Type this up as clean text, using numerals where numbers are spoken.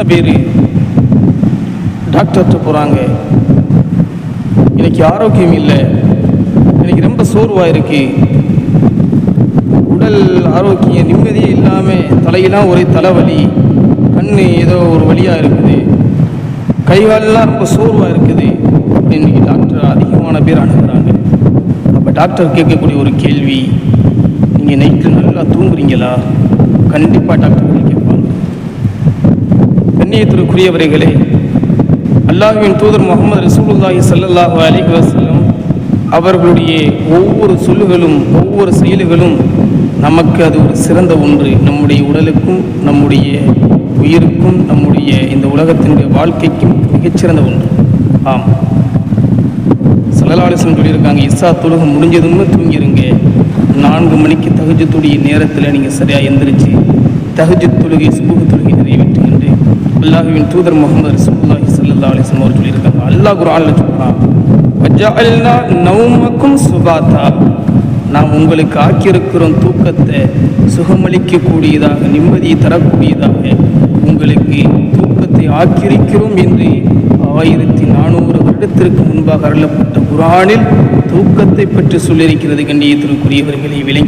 பேர் டாக்டர்கிட்ட போகிறாங்க. எனக்கு ஆரோக்கியம் இல்லை, எனக்கு ரொம்ப சோர்வாக இருக்கு, உடல் ஆரோக்கியம் நிம்மதியே இல்லாமல் தலையெல்லாம் ஒரே தலைவலி, கண் ஏதோ ஒரு வழியாக இருக்குது, கைகாலெல்லாம் ரொம்ப சோர்வாக இருக்குது அப்படின்னு டாக்டர் அதிகமான பேர் அணுகுறாங்க. அப்போ டாக்டர் கேட்கக்கூடிய ஒரு கேள்வி, நீங்கள் நைட்டு நல்லா தூங்குறீங்களா? கண்டிப்பாக டாக்டர் கேட்பாங்க. கண்ணியத்திற்குரியவர்களே, அல்லாஹ்வின் தூதர் முஹம்மது ரசூலுல்லாஹி ஸல்லல்லாஹு அலைஹி வஸல்லம் அவர்களுடைய ஒவ்வொரு சொல்லுகளும் ஒவ்வொரு செயல்களும் நமக்கு அது ஒரு சிறந்த ஒன்று. நம்முடைய உடலுக்கும் நம்முடைய உயிருக்கும் நம்முடைய இந்த உலகத்தினுடைய வாழ்க்கைக்கும் மிகச்சிறந்த ஒன்று. ஆம், ஸல்லல்லாஹு அலைஹி வஸல்லம் சொல்லியிருக்காங்க, இஸ்ஸா தொழுகை முடிஞ்சதுன்னு தூங்கிடுங்க. 4 மணிக்கு தஹஜ்ஜுடைய நேரத்தில் நீங்கள் சரியாக எந்திரிச்சு தஹஜ்ஜுத் தொழுகை சுபஹ் தொழுகை நிறைவேற்றுங்க. அல்லாஹ்வின் தூதர் முஹம்மது ரசூலுல்லாஹி ஸல்லல்லாஹு அலைஹி வஸல்லம் அவர்கள் சொல்லியிருக்காங்க. அல்லாஹ் குர்ஆனில் சொல்றான், வஜஅல்னா நௌமக்கும் சுபாத்தா, நாம் உங்களுக்கு ஆக்கியிருக்கிறோம் தூக்கத்தை சுகமளிக்கக்கூடியதாக, நிம்மதியை தரக்கூடியதாக உங்களுக்கு தூக்கத்தை ஆக்கியிருக்கிறோம் என்று 1400 வருடத்திற்கு முன்பாக அருளப்பட்ட குர்ஆனில் தூக்கத்தை பற்றி சொல்லியிருக்கிறது. கண்ணியத்திற்குரியவர்களை விளங்கி